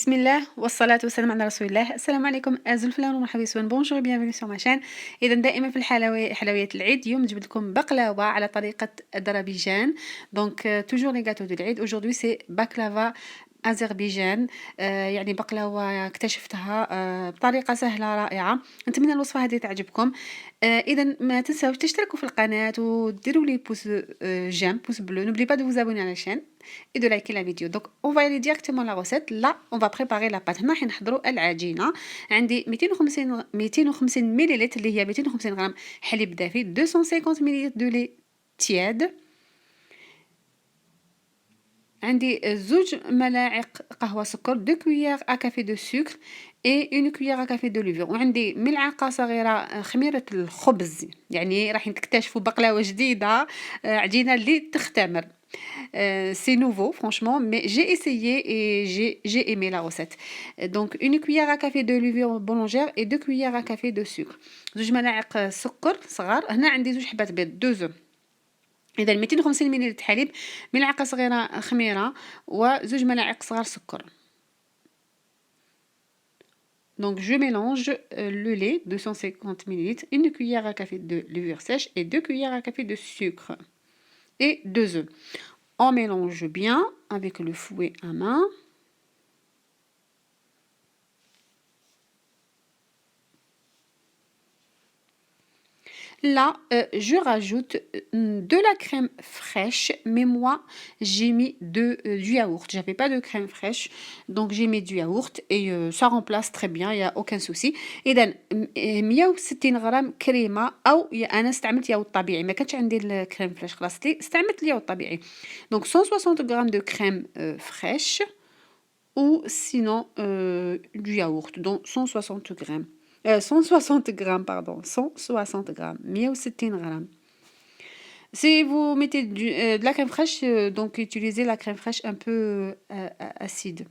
بسم الله والصلاة والسلام على رسول الله. السلام عليكم الفلان ومرحبا بكم. بونجور بيانفوني سور ما شان. اذا دائما في حلويات العيد، اليوم جبت لكم بقلاوه على طريقه اذربيجان. دونك توجور لي غاتو دو العيد. اجوردي سي باكلافا أذربيجان. يعني بقلاوة اكتشفتها بطريقة سهلة رائعة. نتمنى الوصفة هذه تعجبكم. إذا ما تنساوش تشتركوا في القناة وديروا لي بوس جيم بوس بلو. N'oubliez pas de vous abonner à la chaîne et de liker la vidéo. Donc on va aller directement à la recette. Là on va préparer la pâte. هنا حنحضروا العجينة. عندي 250 مليلتر اللي هي 250 غرام حليب دافي، 250 مليلتر دو لي تياد، عندي 2 ملاعق قهوة سكر، 2 كويير à café de sucre et 1 cuillère à café de levure، وعندي ملعقة صغيرة خميرة الخبز. يعني راح تكتشفوا بقلاوة جديدة، عجينة اللي تختمر. C'est nouveau franchement, mais j'ai essayé et j'ai aimé la recette. Donc 1 cuillère à café de levure boulangère et 2 cuillères à café de sucre. 2 ملاعق سكر صغار. هنا عندي 2 حبات بيض، 2 œufs. إذا 250 مليلتر حليب، ملعقة صغيرة خميرة، و2 ملاعق صغار سكر. Donc je mélange le lait 250 ml, 1 cuillère à café de levure sèche et 2 cuillères à café de sucre et 2 œufs. On mélange bien avec le fouet à main. Là, je rajoute de la crème fraîche, mais moi j'ai mis du yaourt. J'avais pas de crème fraîche, donc j'ai mis du yaourt et ça remplace très bien, il y a aucun souci. إذا 160 غرام كريمة، أو أنا استعملت ياوurt طبيعي، ما كانش عندي الكريم فريش خلاص استعملت الياوurt طبيعي. Donc 160 grammes de crème fraîche ou sinon du yaourt, donc 160 grammes. 160 grammes, pardon, 160 grammes, 160 grammes. Si vous mettez de la crème fraîche, donc utilisez la crème fraîche un peu acide.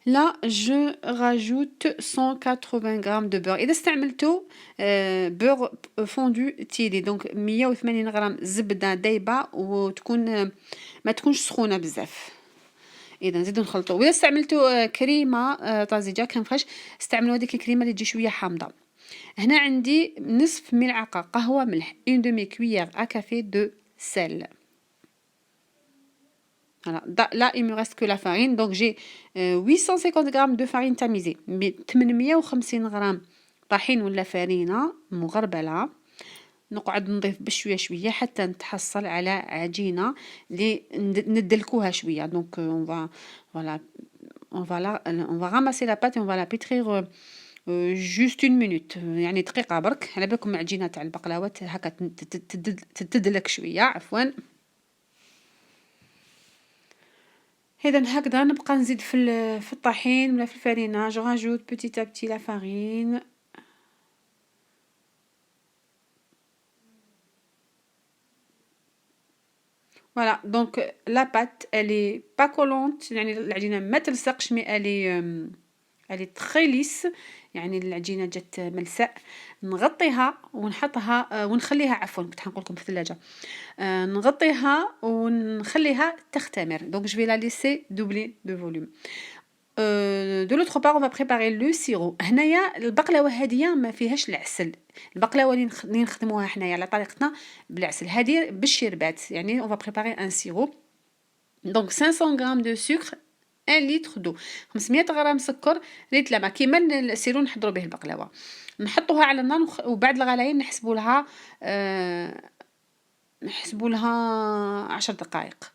Là, je rajoute 180 grammes de beurre. إذا استعملتوا beurre fondu تيلي، donc 180 غرام زبدة دايبة وتكون ما تكونش سخونة بزاف. إذا نزيدو نخلطو. وإذا استعملتوا كريمة طازجة كريم فريش، استعملوا هذيك الكريمة اللي تجي شوية حامضة. هنا عندي نصف ملعقة قهوة ملح، 1 demi cuillère à café de sel. Voilà. Là il me reste que la farine, donc j'ai 850 grammes de farine tamisée، 850 غرام طحين ولا فرينة مغربلة. نقعد نضيف بشويه شويه حتى نتحصل على عجينه اللي ندلكوها شويه. دونك on va ramasser la pâte et on va la pétrir juste 1 minute، يعني دقيقه برك. على بالكم العجينه تاع البقلاوات هكا تدلك شويه، عفوا. اذا هكذا نبقى نزيد في الطحين ولا في الفرينه. جو راجوت بوتيت ا بتي لا فارين. Voilà, donc la pâte, elle est pas collante، يعني العجينة ما تلصقش، mais elle est très lisse، يعني العجينة جات ملساء. نغطيها ونحطها ونخليها، عفوا كنت حنقول لكم في الثلاجة. نغطيها ونخليها تختمر. Donc je vais la laisser doubler de volume. De l'autre part on va préparer le sirop. هنايا البقلاوه هاديه ما فيهاش العسل. البقلاوه اللي نخدموها حنايا على طريقتنا بالعسل، هذه بالشربات. يعني on va préparer un sirop. Donc 500 grammes de sucre، 1 litre d'eau، 500 غرام سكر، لتر ماء كيما السيرو نحضروا به البقلاوه. نحطوها على النار وبعد الغليان نحسبوا لها 10 دقائق.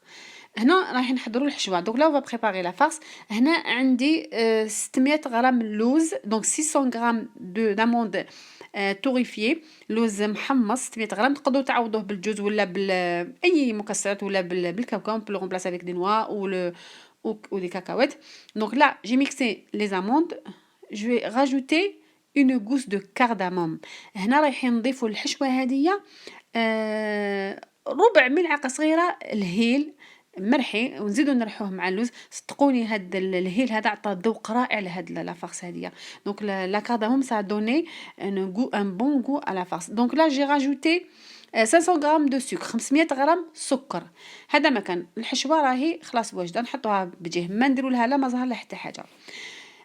هنا راح نحضروا الحشوه. دونك لا on va préparer la farce. هنا عندي 600 غرام لوز، دونك 600 غرام داموند توريفيي، لوز محمص 600 غرام. تقدروا تعوضوه بالجوز ولا باي مكسرات ولا بالكاكاو بلو remplacer avec des noix ou des cacahuètes. Donc là j'ai mixé les amandes. Je vais rajouter une gousse de cardamome. هنا رايحين نضيفوا الحشوه هذه ربع ملعقه صغيره الهيل مرحي، ونزيدو نرحوه مع اللوز. صدقوني هاد الهيل هذا عطى ذوق رائع لهاد لا فارس هاديه. دونك لا كارداموم ça a donné un bon goût à la farce. Donc là j'ai rajouté 500 غرام دو سكر، 500 غرام سكر. هذا مكان الحشوه راهي خلاص واجده، نحطوها بجهه، ما نديروا لها لا ما زهر لا حتى حاجه.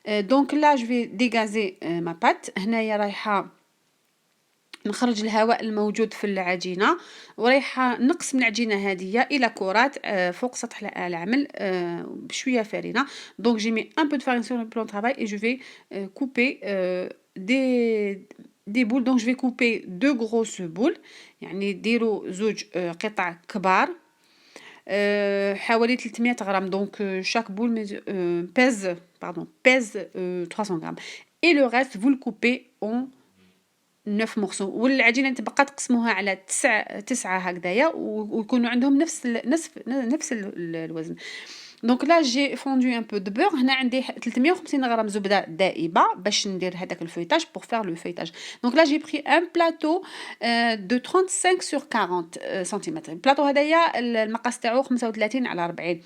دونك لا جو في ديغازي ما بات. هنايا رايحه نخرج الهواء الموجود في العجينه، ورايحه نقسم العجينه هذه الى كرات فوق سطح العمل بشويه فرينه. دونك جي مي ان بو دو فارين سور لو بلون طرافاي اي جو في كوبي دي بول. دونك جو في كوبي دو غروس بول، يعني ديروا زوج قطع كبار حوالي 300 غرام. دونك chaque boule pèse pardon pèse 300 غرام et le reste vous le coupez en 9 morceaux. والعجينه تبقى تقسموها على تسعة هكذايا، ويكونوا عندهم نفس الوزن. دونك لا جي فوندو ان بو دو بور. هنا عندي 350 غرام زبده دائبه باش ندير هذاك الفويتاج بور فير لو فويتاج. دونك لا جي بري ان بلاطو دو 35 sur 40 سنتيمتر. البلاطو هذايا المقاس تاعو 35 على 40.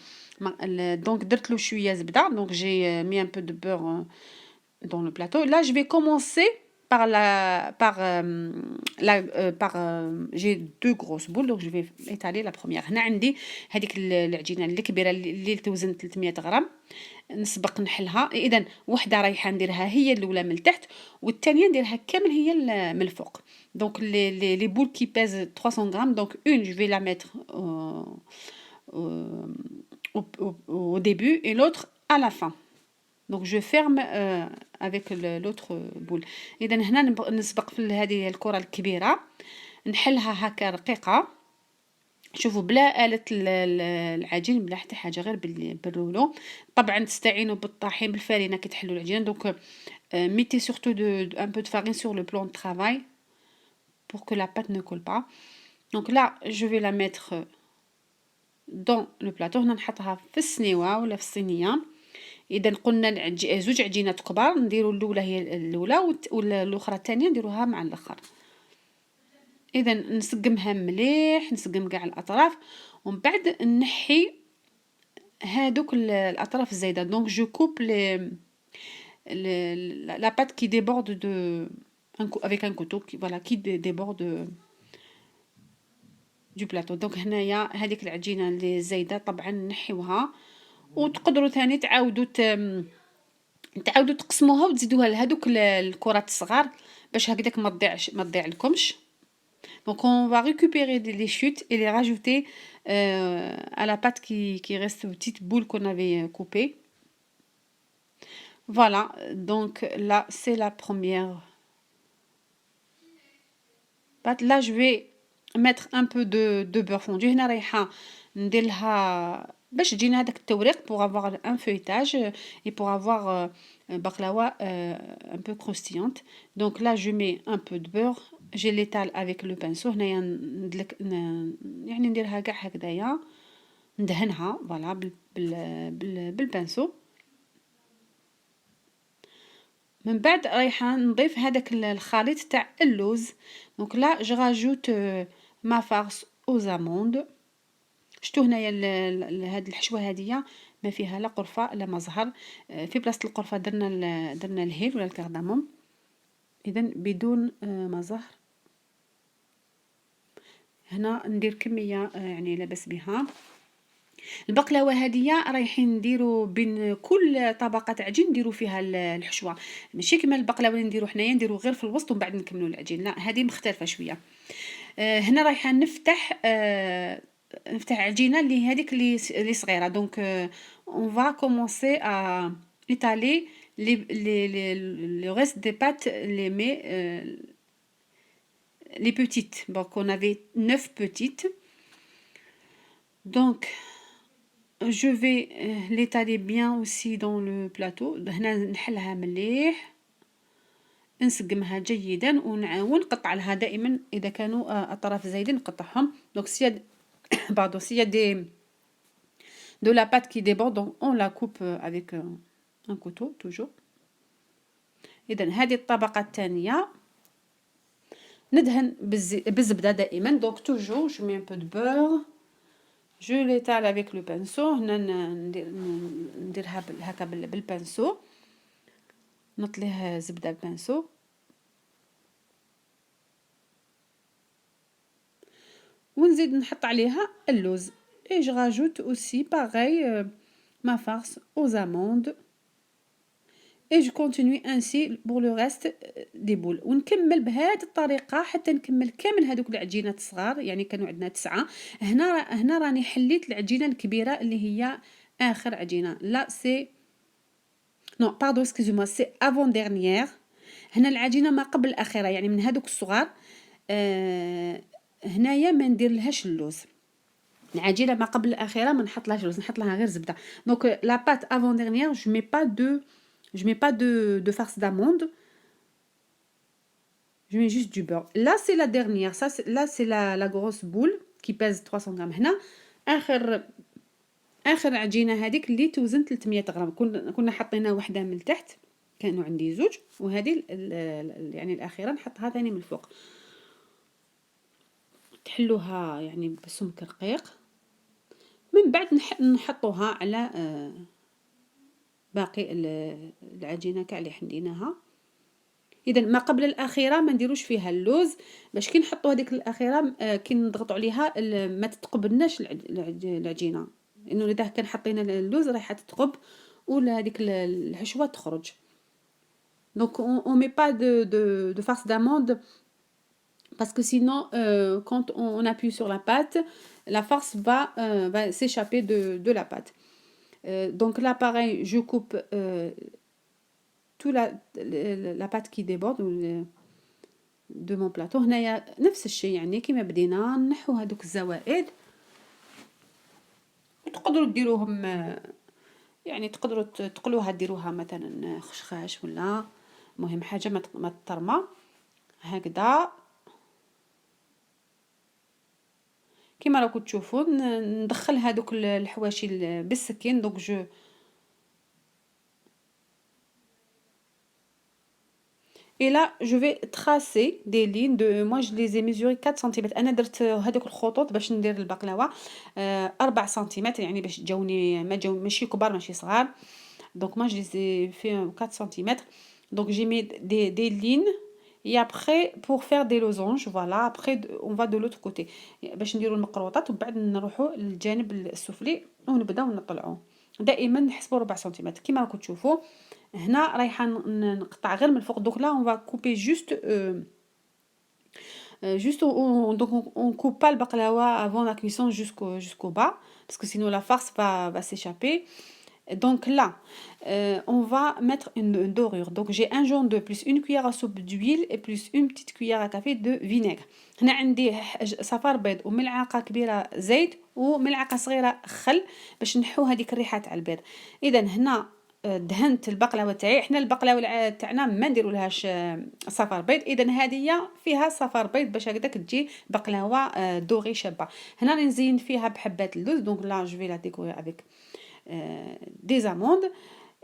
دونك درت له شويه زبده. دونك جي مي ان بو دو بور dans le plateau. Là je vais commencer par j'ai deux grosses boules, donc je vais étaler la première. هنا عندي هذيك العجينه الكبيره اللي توزن 300 غرام، نسبق نحلها. اذا وحده رايحه نديرها هي الاولى من التحت، والثانيه نديرها كامل هي من الفوق. دونك les boules qui pèsent 300 grammes, donc une je vais la mettre au début et l'autre à la fin. Donc je ferme avec l'autre boule. اذا هنا نسبق في هذه الكره الكبيره نحلها هكا رقيقه. شوفوا بلا آلة العجين بلا حتى حاجه، غير بالرولو. طبعا تستعينوا بالطاحين بالفارينه كي تحلوا العجينه. دونك mettez surtout un peu de farine sur le plan de travail pour que la pâte ne colle pas. Donc là je vais la mettre dans le plateau. هنا نحطها في السنيوه ولا في الصينيه. اذا قلنا زوج عجينات كبار، نديروا الاولى هي الاولى والاخرى الثانيه نديروها مع الاخر. اذا نسقمها مليح، نسقم كاع الاطراف، ومن بعد نحي هادوك الاطراف الزايده. دونك جو كوب لا بات كي ديبورد دو avec un couteau qui déborde du plateau. دونك هنايا هذيك العجينه اللي زايده طبعا نحيوها، وتقدروا ثاني تعاودوا تقسموها وتزيدوها لهذوك الكرات الصغار باش هكذاك ما تضيع لكمش. Donc on va récupérer les chutes et les rajouter à la pâte qui reste aux petites boules qu'on avait coupées. Voilà, donc là c'est la première pâte. Là je vais mettre un peu de beurre fondu. هنا رايحه ندير لها باش تجينا هذاك التوريق pour avoir un feuilletage et pour avoir baklawa un peu croustillante. Donc là je mets un peu de beurre, je l'étale avec le pinceau. هنايا يعني نديرها كاع هكذايا، ندهنها فوالا بالبانسو. من بعد رايحه نضيف هذاك الخليط تاع اللوز. دونك لا جو راجوت ما فارس aux amandes. شتو هنايا هاد الحشوه هاديه ما فيها لا قرفه لا ما زهر. في بلاصه القرفه درنا الهيل ولا الكرداموم، اذا بدون ما زهر. هنا ندير كميه يعني لاباس بها. البقلاوه هاديه رايحين نديروا بين كل طبقه عجين نديروا فيها الحشوه، ماشي كما البقلاوه اللي نديروا حنايا نديروا غير في الوسط ومن بعد نكملوا العجين. لا هذه مختلفه شويه. هنا رايحه نفتح عجينه اللي هذيك اللي صغيره. دونك اون فا كومونسي ا étaler le reste des pâtes les petites. Donc on avait 9 petites. Donc je vais l'étaler bien aussi dans le plateau. هنا نحلها مليح، نسقمها جيدا، ونقطع لها دائما اذا كانوا اطراف زايدين نقطعهم. دونك s'il y a de la pâte qui déborde, donc on la coupe avec un couteau toujours. اذا هذه الطبقه الثانيه ندهن بالزبده دائما. دونك toujours je mets un peu de beurre, je l'étale avec le pinceau. هنا نديرها هكا بالبانسو، نطليه زبده بالبانسو. ونزيد نحط عليها اللوز. et je rajoute aussi pareil ma farce aux amandes et je continue ainsi pour le reste des boules. ونكمل بهذه الطريقه حتى نكمل كامل هذوك العجينات الصغار، يعني كانوا عندنا 9. هنا راني حليت العجينه الكبيره اللي هي اخر عجينه. لا سي نو باردون اكسكوزو سي افون ديرنيير. هنا العجينه ما قبل الاخيره، يعني من هذوك الصغار. هنايا ما ندير لهاش اللوز. العجينه ما قبل الاخيره ما نحط لهاش لوز، نحط لها غير زبده. دونك لا بات افون ديرنيير جو مي با دو je mets pas de farce d'amande, je mets juste du beurre. Là c'est la dernière, là c'est la grosse boule qui pèse 300 grammes. هنا اخر عجينه هذيك اللي توزن 300 غرام. كنا حطينا واحده من تحت، كانوا عندي زوج، وهذه يعني الاخيره نحطها ثاني من الفوق. تحلوها يعني بسمك رقيق، من بعد نحطوها على باقي العجينه كاع اللي حنديناها. اذا ما قبل الاخيره ما نديروش فيها اللوز، باش كي نحطوا هذيك الاخيره كي نضغطوا عليها ما تتقبلناش العجينه، لانه اذا كان حطينا اللوز راح تتقب ولا هذيك الحشوه تخرج. دونك on met pas de farce d'amande parce que sinon quand on appuie sur la pâte, la farce va s'échapper de la pâte. Donc là pareil, je coupe tout la pâte qui déborde de mon plateau. هنايا نفس الشيء، يعني كيما بدينا نحو هذوك الزوائد. وتقدروا ديروهم يعني تقدروا تقلوها ديروها مثلا خشخاش ولا مهم حاجه ما تطرمه هكذا كيما راكم تشوفوا. ندخل هذوك الحواشي بالسكين. دونك جو et là je vais tracer des lignes de moi je les ai mesurées 4 cm. انا درت هذوك الخطوط باش ندير البقلاوه 4 سم، يعني باش تجاوني ماشي كبار ماشي صغار. donc moi je les ai fait 4 cm. donc j'ai mis des lignes et après pour faire des losanges. voilà, après on va de l'autre côté باش نديروا المقروطات، وبعد نروحوا للجانب السفلي ونبداو نطلعوا. دائما نحسبوا 4 سم كيما راكم تشوفوا. هنا رايحه نقطع غير من الفوق. دوك لا on va couper juste donc on coupe pas le baklawa avant la cuisson jusqu'au bas parce que sinon la farce va s'échapper. Donc là on va mettre une dorure. donc j'ai un jaune d'œuf plus une cuillère à soupe d'huile et plus une petite cuillère à café de vinaigre. هنا عندي صفار بيض وملعقه كبيره زيت وملعقه صغيره خل باش نحو هذيك الريحه تاع البيض. اذا هنا دهنت البقلاوه تاعي. حنا البقلاوه تاعنا ما نديروا لهاش صفار بيض، اذا هذه فيها صفار بيض باش هكذاك تجي بقلاوه دوغي شابه. هنا راني نزين فيها بحبات اللوز. دونك لا جو في لا ديكوري افيك دي زاموند.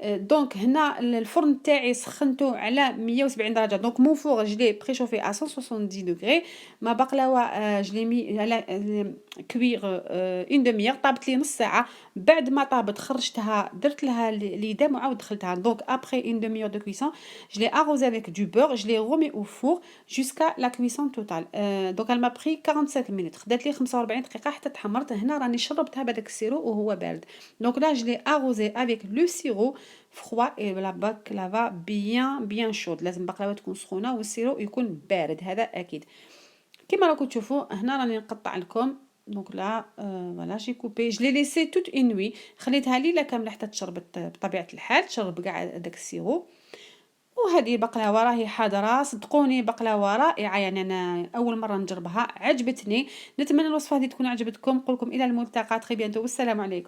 دونك هنا الفرن تاعي سخنته على 170 درجه. دونك مون فور جلي بريشوفي à 170 دوغري. ما بقلاوه جلي مي على كوير اون دميير. طابت لي نص ساعه. بعد ما طابت خرجتها درت لها ليدام وعاود دخلتها. دونك après une demi-heure de cuisson je l'ai arrosé avec du beurre, je l'ai remis au four jusqu'à la cuisson totale. donc elle m'a pris 45 minutes. خدات لي 45 دقيقه حتى تحمرت. هنا راني شربتها بهذاك السيرو وهو بارد. donc là je l'ai arrosé avec le sirop froid et la baklava bien chaude. لازم البقلاوه تكون سخونه والسيرو يكون بارد، هذا اكيد. كما راكم تشوفوا هنا راني نقطع لكم. دونك لا فوالا جي كوبي جو لي ليسي توت اون نوي. خليتها ليله كامله حتى تشربت بطبيعه الحال، تشرب كاع داك السيرو. وهذه بقلاوه راهي حاضره. صدقوني بقلاوه رائعه، يعني انا اول مره نجربها عجبتني. نتمنى الوصفه هذه تكون عجبتكم. نقول لكم الى الملتقى تري بيانتو والسلام عليكم.